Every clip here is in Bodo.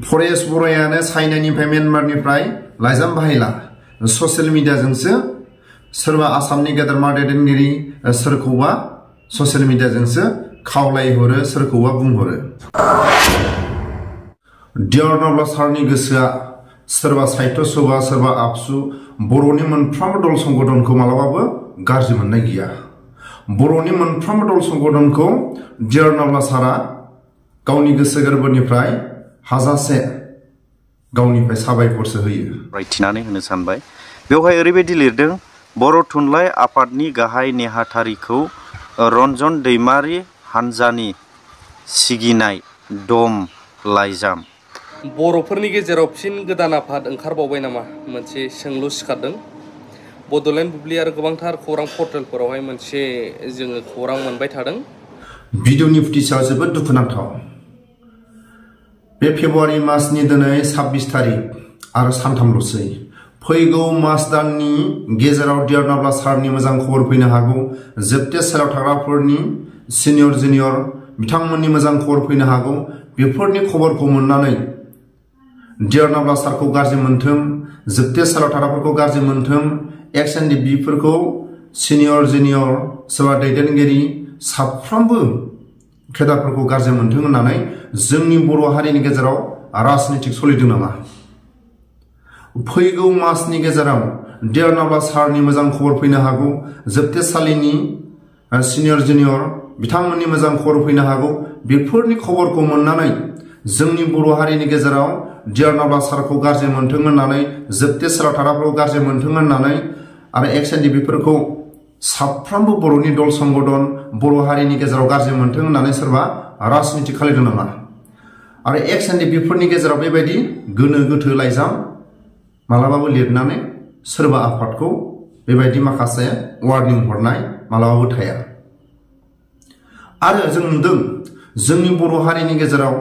फरेस्ट बर'यानो चाइनानिफ्राय म्यानमारनिफ्राय लाइजाम बाहायला ससियेल मिडियाजोंसो सोरबा आसामनि गेदेरमा दैदेनगिरि सोरखौबा ससियेल मिडियाजोंसो खावलायहरो सोरखौबा बुंहरो डियर नब्ला सारनि गोसोआ सोरबा साहित्य सभा सोरबा आबसु बर'नि मोनफ्रोमबो दल संगठनखौ मालाबाबो गाज्रि मोननाय गैया बर'नि मोनफ्रोमबो दल संगठनखौ डियर नब्ला सारा गावनि गोसो गोरबोनिफ्राय हाजासे गावनिफ्राय साबायखरसो होयो रायथिनानै होनो सानबाय बेवहाय ओरैबायदि लिरदों बर' थुनलाइ आफादनि गाहाय नेहाथारिखौ रन्जन दैमारि हानजानि सिगिनाय दम लाइजाम बर'फोरनि गेजेराव फिन गोदान आफाद ओंखारबावबाय नामा मोनसे सोंलु सिखारदों बड'लेण्ड बुब्लि आरो गोबांथार खौरां पर्टेलफोरावहाय मोनसे जोङो खौरां मोनबाय थादों भिडिअनि फुटेजआ जोबोद दुखुनांथाव बे फेब्रुवारि मासनि दिनै 26 तारिख आरो सानथामल'सै फैगौ मास दाननि गेजेराव डियर नब्ला सारनि मोजां खबर फैनो हागौ जोबथेसालियाव थाग्राफोरनि सिनियर जुनियर बिथांमोननि मोजां खबर फैनो हागौ बेफोरनि खबरखौ मोननानै डियर नब्ला सारखौ गाज्रि मोनथों जोबथेसालियाव थाग्राफोरखौ गाज्रि मोनथों एक्स एन डि बिफोरखौ सिनियर जुनियर सोरबा दैदेनगिरि साफ्रोमबो खेदारफोरखौ गाज्रि मोनथों होननानै जोंनि बर' हारिनि गेजेराव राजनितिक सोलिदों नामा फैगौ मासनि गेजेराव डियर नब्ला सारनि मोजां खबर फैनो हागौ जोबथेसालिनि सिनियर जुनियर बिथांमोननि मोजां खबर फैनो हागौ बेफोरनि खबरखौ मोननानै जोंनि बर' हारिनि गेजेराव डियर नब्ला सारखौ गाज्रि मोनथों होननानै जोबथेसालियाव थाग्राफोरखौ गाज्रि मोनथों होननानै आरो एक्स एन डि बिफोरखौ साफ्रोमबो बर'नि दल संगठन बर' हारिनि गेजेराव गाज्रि मोनथों होननानै सोरबा राजनिति खालामदों नामा आरो एक्स एन डि बिफोरनि गेजेराव बेबायदि गोनो गोथो लाइजाम मालाबाबो लिरनानै सोरबा आफादखौ बेबायदि माखासे वार्निं हरनाय मालाबाबो थाया आरो जों नुदों जोंनि बर' हारिनि गेजेराव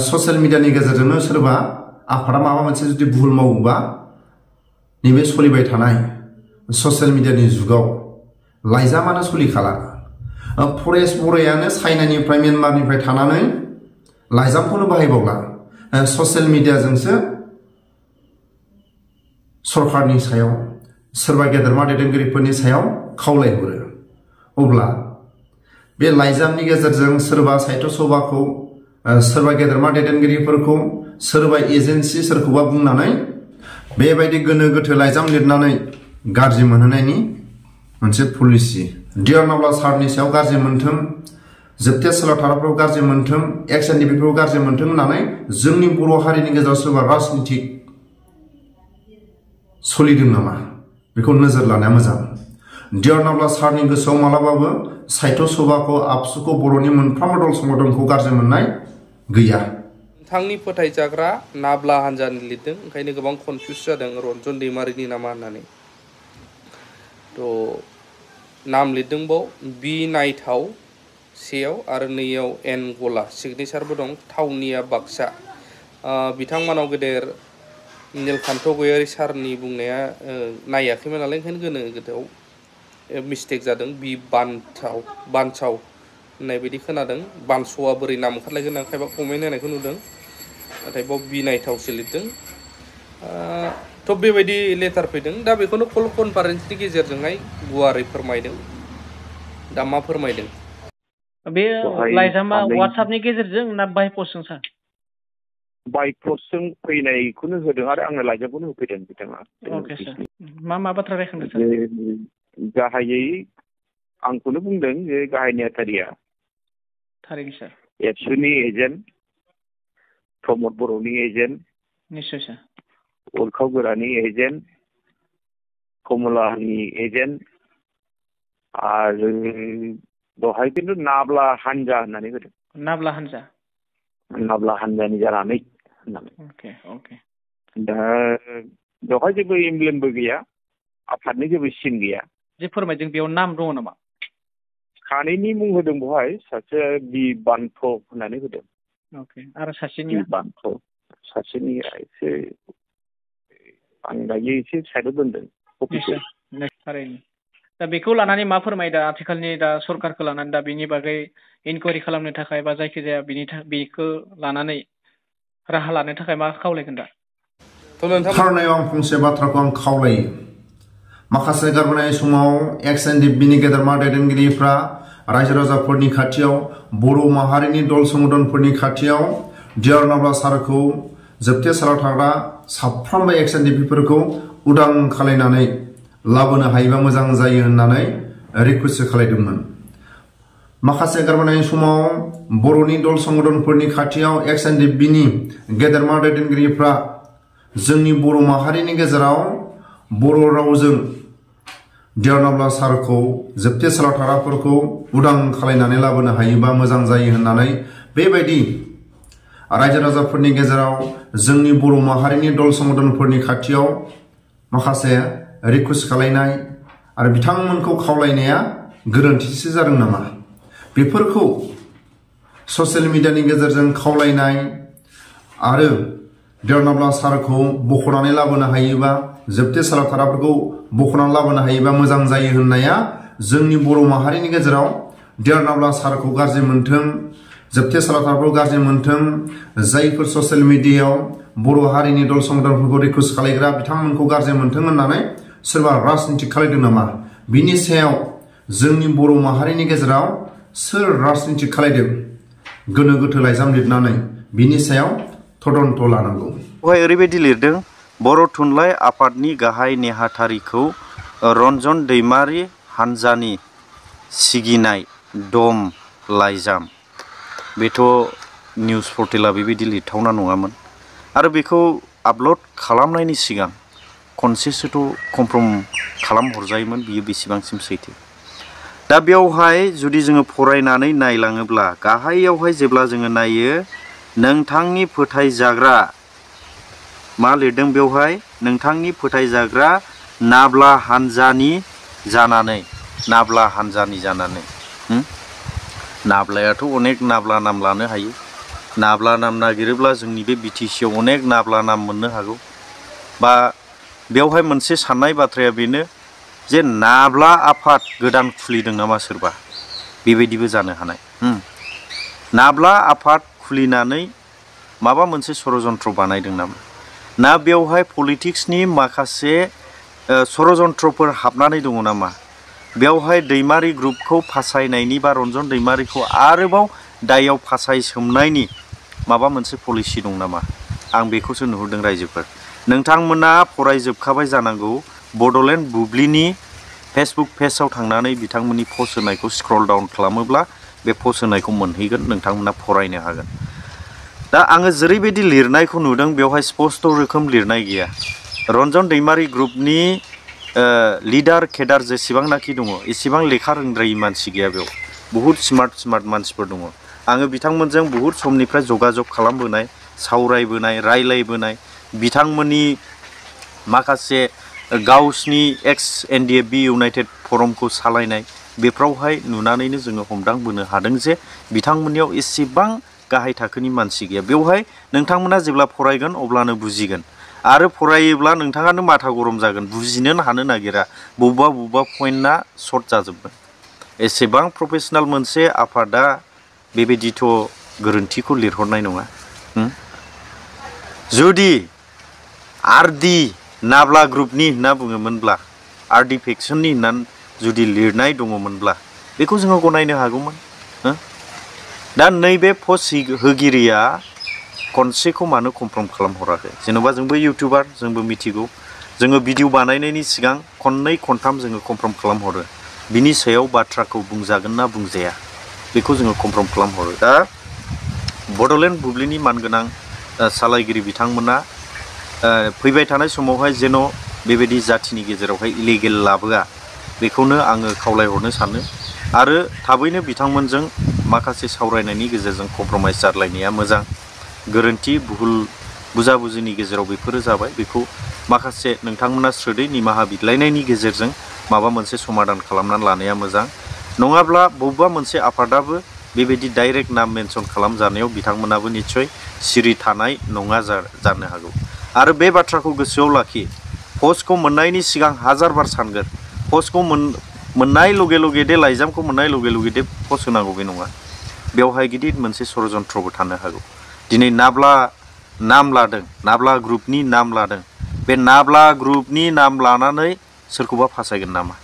ससियेल मिडियानि गेजेरजोंनो सोरबा आफादा माबा मोनसे जुदि भुल मावोबा नैबे सोलिबाय थानाय ससियेल मिडियानि जुगाव लाइजामानो सोलिखाला फरेस्ट बर'यानो चाइनानिफ्राय म्यानमारनिफ्राय थानानै लाइजामखौनो बाहायबावला ससियेल मिडियाजोंसो सरकारनि सायाव सोरबा गेदेरमा दैदेनगिरिफोरनि सायाव खावलायहरो अब्ला बे लाइजामनि गेजेरजों सोरबा साहित्य सभाखौ सोरबा गेदेरमा दैदेनगिरिफोरखौ सोरबा एजेन्सि सोरखौबा बुंनानै बेबायदि गोनो गोथो लाइजाम लिरनानै गाज्रि मोनहोनायनि मोनसे पलिसि डियर नब्ला सारनि सायाव गाज्रि मोनथों जोबथेसालियाव थाग्राफोरखौ गाज्रि मोनथों एक्स एन डि बिफोरखौ गाज्रि मोनथों होननानै जोंनि बर' हारिनि गेजेराव सोरबा राजनितिक सोलिदों नामा बेखौ नोजोर लानाया मोजां डियर नब्ला सारनि गोसोआव मालाबाबो साहित्य सभाखौ आबसुखौ बर'नि मोनफ्रोमबो दल संगठनखौ गाज्रि मोननाय गैया नोंथांनि फोथायजाग्रा नाब्ला हानजानि लिरदों ओंखायनो गोबां कनफिउस जादों रन्जन दैमारिनि नामा होननानै थ' नाम लिरदों बाव बि नायथाव सेयाव आरो नैयाव एन गला सिगनेचारबो दं थावनिया बाक्सा बिथांमोनाव गेदेर नीलकान्त गयारी सारनि बुंनाया नायाखैमोन नालाय ओंखायनो गोनो गोथोआव मिस्टेक जादों बि बानसाव होननाय बायदि खोनादों बानस'आ बोरै नाम ओंखारलायगोन आं खायफा कमेन्ट होनायखौ नुदों नाथाय बाव बि नायथावसो लिरदों थ' बेबायदि लेटार फैदों दा बेखौनो कल कनफारेन्सनि गेजेरजोंहाय गुवारै फोरमायदों दा मा फोरमायदों बे लाइजामा वाट्सएपनि गेजेरजों ना बाय पस्टजों सार बाय पस्टजों फैनायखौनो होदों आरो आंनो लाइजामखौनो होफैदों बिथाङा अके सार मा बाथ्रा रायखांदों सार गाहायै आंखौनो बुंदों जे गाहाय नेहाथारिया थारैनो सार एबसुनि एजेन्ट प्रमद बर'नि एजेन्ट निस्सय सार उरखाव गोरानि एजेन्ट कमलानि एजेन्ट आरो दहाय खिन्थु नाब्ला हानजा होननानै होदों नाब्ला हानजानि जानानै होननानै दा बेवहाय जेबो एमब्लेमबो गैया आफादनि जेबो सिन गैया जे फोरमायदों बेयाव नाम दङ नामा सानैनि मुं होदों बेवहाय सासे बि बान्थ होननानै होदों आरो सासेनि बान्थ सासेनिया एसे आं दायो एसे साइडआव दोनदों थारैनो दा बेखौ लानानै मा फोरमायदा आथिखालनि दा सरकारखौ लानानै दा बेनि बागै इनकुवारि खालामनो थाखाय बा जायखिजाया बेखौ लानानै राहा लानो थाखाय मा खावलायगोन दा? खारनायाव आं फंसे बाथ्राखौ आं खावलायो। माखासे गारबोनाय समाव XNDP-नि गेदेरमा दैदेनगिरिफ्रा रायजो राजाफोरनि खाथियाव बर' माहारिनि दल संगठनफोरनि खाथियाव डिआर नाब्ला सारखौ जोबथेसालियाव थाग्रा साफ्रोमबो XNDP-फोरखौ उदां खालायनानै लाबोनो हायोबा मोजां जायो होननानै रिक्वेस्ट खालायदोंमोन। माखासे गारबोनाय समाव बर'नि दल संगठनफोरनि खाथियाव XNDP-नि गेदेरमा दैदेनगिरिफ्रा जोंनि बर' माहारिनि गेजेराव बर' रावजों डिआर नाब्ला सारखौ जोबथेसालियाव थाग्राफोरखौ उदां खालायनानै लाबोनो हायोबा मोजां जायो होननानै बेबायदि रायजो राजाफोरनि गेजेराव जोंनि बर' माहारिनि दल संगठनफोरनि खाथियाव माखासे रिक्वेस्ट खालायनाय आरो बिथांमोनखौ खावलायनाया गोरोन्थिसो जादों नामा? बेफोरखौ ससियेल मिडियानि गेजेरजों खावलायनाय आरो डिआर नाब्ला सारखौ बख'नानै लाबोनो हायोबा जोबथेसालियाव थाग्राफोरखौ बख'नानै लाबोनो हायोबा मोजां जायो होननाया जोंनि बर' माहारिनि गेजेराव डिआर नाब्ला सारखौ गाज्रि मोन्थों, जोबथेसालियाव थाग्राफोरखौ गाज्रि मोन्थों, जायफोर ससियेल मिडियायाव बर' हारिनि दल संगठनफोरखौ रिक्वेस्ट खालायग्रा बिथांमोनखौ गाज्रि मोन्थों होननानै सोरबा राजनिति खालायदों नामा? बिनि सायाव जोंनि बर' माहारिनि गेजेराव सोर राजनिति खालायदों गोनो गोथो लाइजाम लिरनानै बिनि सायाव तदन्त लानांगौ। बेवहाय ओरैबायदि लिरदों बर' थुनलाइ आफादनि गाहाय नेहाथारिखौ रन्जन दैमारि हानजानि सिगिनाय दम लाइजाम। बेथ' निउस पर्टेला बेबायदि लिरथावना नङामोन आरो बेखौ आपल'ड खालामनायनि सिगां खनसेसोथ' कनफार्म खालामहरजायोमोन बियो बेसेबांसिम सैथो। दा बेवहाय जुदि जोङो फरायनानै नायलाङोब्ला गाहायावहाय जेब्ला जोङो नायो नोंथांनि फोथायजाग्रा मा लिरदों बेवहाय नोंथांनि फोथायजाग्रा नाब्ला हानजानि जानानै नाब्लायाथ' अनेक नाब्ला नाम लानो हायो। नाब्ला नाम नागिरोब्ला जोंनि बे BTC आव अनेक नाब्ला नाम मोननो हागौ। बा बेवहाय मोनसे साननाय बाथ्राया बेनो जे नाब्ला आफाद गोदान खुलिदों नामा सोरबा, बेबायदिबो जानो हानाय। नाब्ला आफाद खुलिनानै माबा मोनसे षड़यन्त्र बानायदों नामा? ना बेवहाय पलिटिक्सनि माखासे षड़यन्त्रफोर हाबनानै दङ नामा? बेवहाय दैमारि ग्रुपखौ फासायनायनि बा रन्जन दैमारिखौ आरोबाव दायाव फासायसोमनायनि माबा मोनसे पलिसि दं नामा? आं बेखौसो नुहुरदों रायजोफोर। नोंथांमोना फरायजोबखाबाय जानांगौ बड'लेण्ड बुब्लिनि फेसबुक पेजआव थांनानै बिथांमोननि पस्ट होनायखौ स्क्रल डाउन खालामोब्ला बे पस्ट होनायखौ मोनहैगोन, नोंथांमोना फरायनो हागोन। दा आङो जेरैबायदि लिरनायखौ नुदों बेवहाय स्पष्ट रोखोम लिरनाय गैया। रन्जन दैमारि ग्रुपनि लिडार केडार जेसेबांनाखि दङ एसेबां लेखा रोंद्रायै मानसि गैया बेयाव। बहुद स्मार्ट मानसिफोर दङ। आङो बिथांमोनजों बहुद समनिफ्राय जगाजग खालामबोनाय, सावरायबोनाय, रायलायबोनाय, बिथांमोननि माखासे गावसिनि XNDF-B इउनाइटेड फरमखौ सालायनाय बेफ्रावहाय नुनानैनो जोङो हमदांबोनो हादों जे बिथांमोननियाव एसेबां गाहाय थाखोनि मानसि गैया। बेवहाय नोंथांमोना जेब्ला फरायगोन अब्लानो बुजिगोन आरो फरायोब्ला नोंथाङानो माथा गरम जागोन, बुजिनो हानो नागिरा, बबेबा पइन्टआ सर्ट जाजोबगोन। एसेबां प्रफेसनेल मोनसे आफादा बेबायदिथ' गोरोन्थिखौ लिरहरनाय नङा। जुदि आरडि नाब्ला ग्रुपनि होनना बुङोमोनब्ला, आरडि फेक्सननि होननानै जुदि लिरनाय दङमोनब्ला बेखौ जोङो गनायनो हागौमोन। दा नैबे पस्ट होगिरिया खनसेखौ मानो कनफार्म खालामहराखै? जेन'बा जोंबो इउटिउबार, जोंबो मिथिगौ, जोङो भिडिअ बानायनायनि सिगां खननै खनथाम जोङो कनफार्म खालामहरो। बिनि सायाव बाथ्राखौ बुंजागोन ना बुंजाया बेखौ जोङो कनफार्म खालामहरो। दा बड'लेण्ड बुब्लिनि मानगोनां सालायगिरि बिथांमोना फैबाय थानाय समावहाय जेन' बेबायदि जाथिनि गेजेरावहाय इलिगेल लाबोआ बेखौनो आङो खावलायहरनो सानो आरो थाबैनो बिथांमोनजों माखासे सावरायनायनि गेजेरजों कमप्रमाइज जालायनाया मोजां। गोरोन्थि भुल बुजाबुजिनि गेजेराव बेफोरो जाबाय, बेखौ माखासे नोंथांमोना स्रोदै निमाहा बिलायनायनि गेजेरजों माबा मोनसे समाधान खालामनानै लानाया मोजां। नङाब्ला बबेबा मोनसे आफादाबो बेबायदि डाइरेक्ट नाम मेनसन खालामजानायाव बिथांमोनाबो निस्सय सिरि थानाय नङा जानो हागौ। आरो बे बाथ्राखौ गोसोआव लाखि, पस्टखौ मोननायनि सिगां हाजारबार सानगोन। पस्टखौ मोननाय लगे लगे दे, लाइजामखौ मोननाय लगे लगे दे पस्ट होनांगौ बे नङा। बेवहाय गिदिर मोनसे षड़यन्त्रबो थानो हागौ। दिनै नाम लादों, नाब्ला ग्रुपनि नाम लादों, बे नाब्ला ग्रुपनि नाम लानानै सोरखौबा फासायगोन नामा?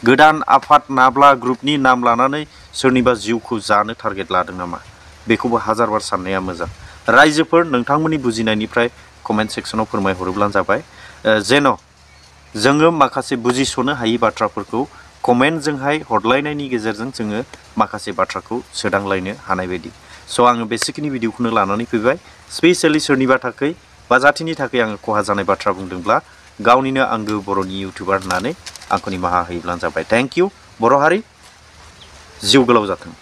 गोदान आफाद नाब्ला ग्रुपनि नाम लानानै सोरनिबा जिउखौ जानो टारगेट लादों नामा? बेखौबो हाजारबार साननाया मोजां। रायजोफोर नोंथांमोननि बुजिनायनिफ्राय कमेन्ट सेक्सनाव फोरमायहरोब्लानो जाबाय, जेन' जोङो माखासे बुजिस'नो हायि बाथ्राफोरखौ कमेन्टजोंहाय हरलायनायनि गेजेरजों जोङो माखासे बाथ्राखौ सोदांलायनो हानाय बायदि। स' आङो बेसिकनि भिडिअखौनो लानानै फैबाय। स्पेसियेलि सोरनिबा थाखाय बा जाथिनि थाखाय आङो खहा जानाय बाथ्रा बुंदोंब्ला गावनिनो आंगो बर'नि इउटिउबार होननानै आंखौ निमाहा होयोब्लानो जाबाय। Thank you. बर' हारि जिउ गोलाव जाथों।